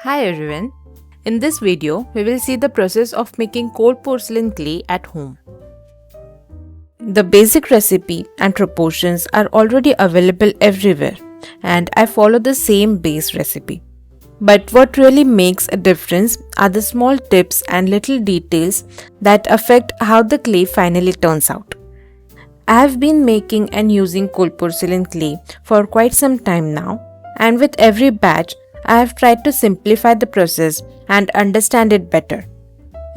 Hi everyone. In this video, we will see the process of making cold porcelain clay at home. The basic recipe and proportions are already available everywhere and I follow the same base recipe. But what really makes a difference are the small tips and little details that affect how the clay finally turns out. I have been making and using cold porcelain clay for quite some time now, and with every batch, I have tried to simplify the process and understand it better.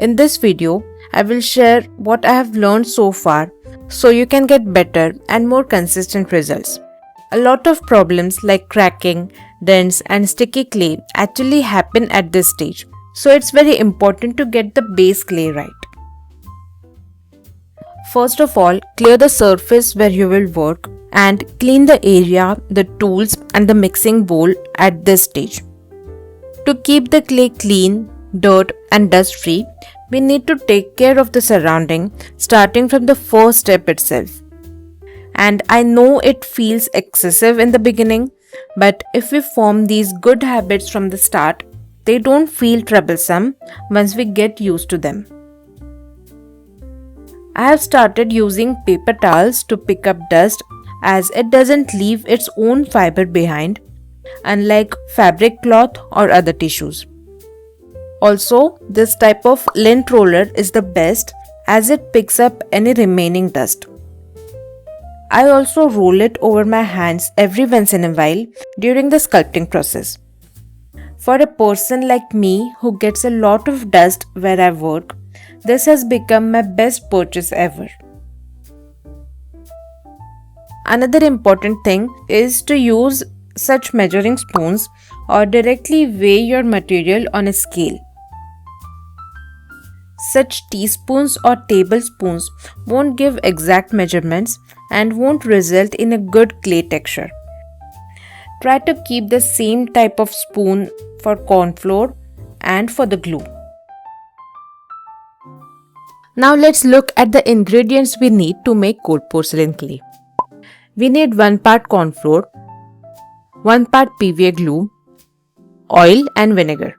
In this video, I will share what I have learned so far so you can get better and more consistent results. A lot of problems like cracking, dents and sticky clay actually happen at this stage, so it's very important to get the base clay right. First of all, clear the surface where you will work and clean the area, the tools and the mixing bowl at this stage. To keep the clay clean, dirt and dust free, we need to take care of the surrounding starting from the first step itself. And I know it feels excessive in the beginning, but if we form these good habits from the start, they don't feel troublesome once we get used to them. I have started using paper towels to pick up dust as it doesn't leave its own fiber behind, unlike fabric cloth or other tissues. Also, this type of lint roller is the best as it picks up any remaining dust. I also roll it over my hands every once in a while during the sculpting process. For a person like me who gets a lot of dust where I work, this has become my best purchase ever. Another important thing is to use such measuring spoons or directly weigh your material on a scale. Such teaspoons or tablespoons won't give exact measurements and won't result in a good clay texture. Try to keep the same type of spoon for corn flour and for the glue. Now let's look at the ingredients we need to make cold porcelain clay. We need 1 part corn flour, 1 part PVA glue, oil and vinegar.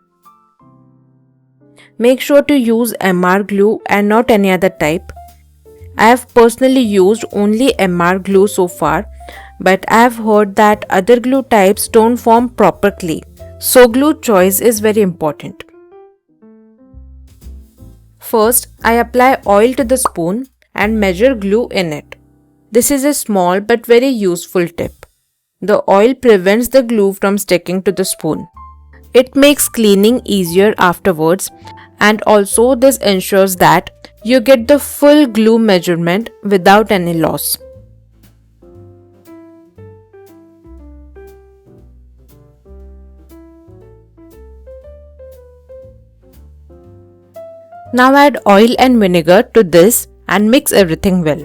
Make sure to use MR glue and not any other type. I have personally used only MR glue so far, but I have heard that other glue types don't form proper clay, so glue choice is very important. First, I apply oil to the spoon and measure glue in it. This is a small but very useful tip. The oil prevents the glue from sticking to the spoon. It makes cleaning easier afterwards, and also this ensures that you get the full glue measurement without any loss. Now add oil and vinegar to this and mix everything well.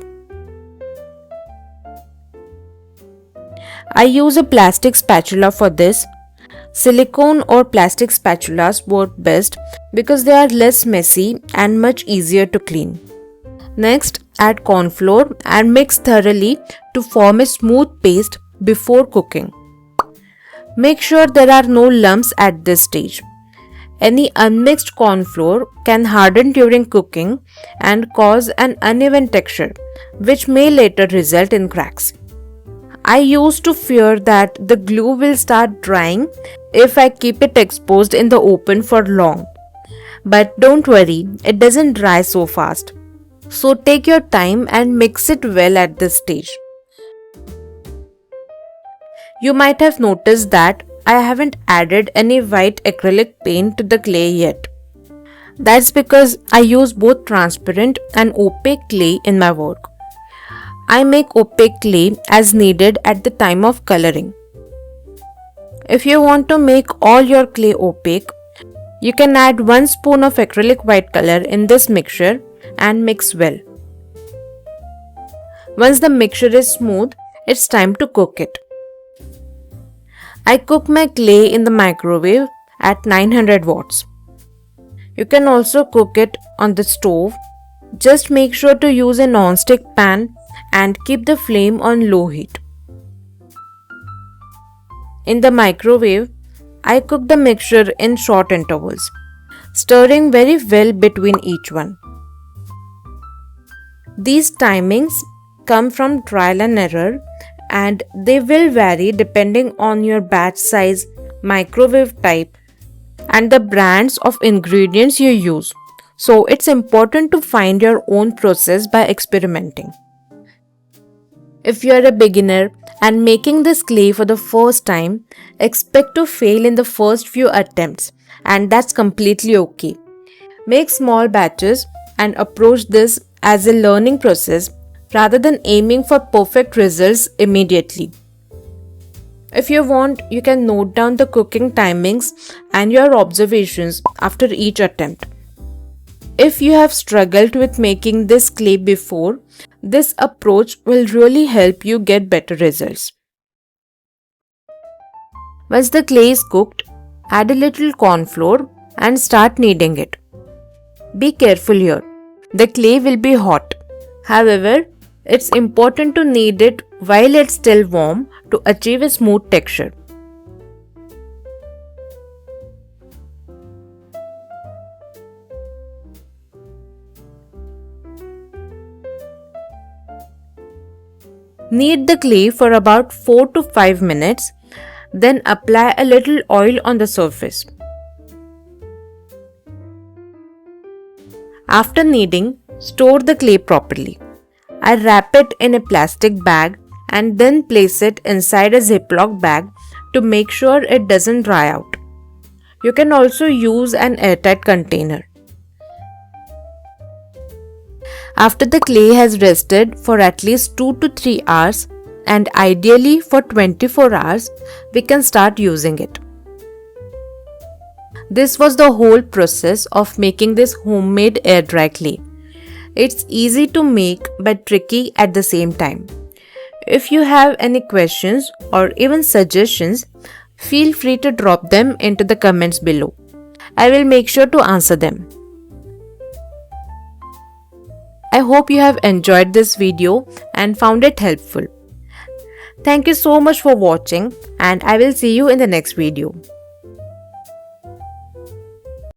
I use a plastic spatula for this. Silicone or plastic spatulas work best because they are less messy and much easier to clean. Next, add corn flour and mix thoroughly to form a smooth paste before cooking. Make sure there are no lumps at this stage. Any unmixed corn flour can harden during cooking and cause an uneven texture, which may later result in cracks. I used to fear that the glue will start drying if I keep it exposed in the open for long. But don't worry, it doesn't dry so fast. So take your time and mix it well at this stage. You might have noticed that I haven't added any white acrylic paint to the clay yet. That's because I use both transparent and opaque clay in my work. I make opaque clay as needed at the time of coloring. If you want to make all your clay opaque, you can add 1 spoon of acrylic white color in this mixture and mix well. Once the mixture is smooth, it's time to cook it. I cook my clay in the microwave at 900 watts. You can also cook it on the stove. Just make sure to use a non-stick pan and keep the flame on low heat. In the microwave, I cook the mixture in short intervals, stirring very well between each one. These timings come from trial and error, and they will vary depending on your batch size, microwave type, and the brands of ingredients you use. So it's important to find your own process by experimenting. If you are a beginner and making this clay for the first time, expect to fail in the first few attempts, and that's completely okay. Make small batches and approach this as a learning process rather than aiming for perfect results immediately. If you want, you can note down the cooking timings and your observations after each attempt. If you have struggled with making this clay before, this approach will really help you get better results. Once the clay is cooked, add a little corn flour and start kneading it. Be careful here. The clay will be hot. However, it's important to knead it while it's still warm to achieve a smooth texture. Knead the clay for about 4 to 5 minutes, then apply a little oil on the surface. After kneading, store the clay properly. I wrap it in a plastic bag and then place it inside a Ziploc bag to make sure it doesn't dry out. You can also use an airtight container. After the clay has rested for at least 2 to 3 hours, and ideally for 24 hours, we can start using it. This was the whole process of making this homemade air dry clay. It's easy to make but tricky at the same time. If you have any questions or even suggestions, feel free to drop them into the comments below. I will make sure to answer them. I hope you have enjoyed this video and found it helpful. Thank you so much for watching, and I will see you in the next video.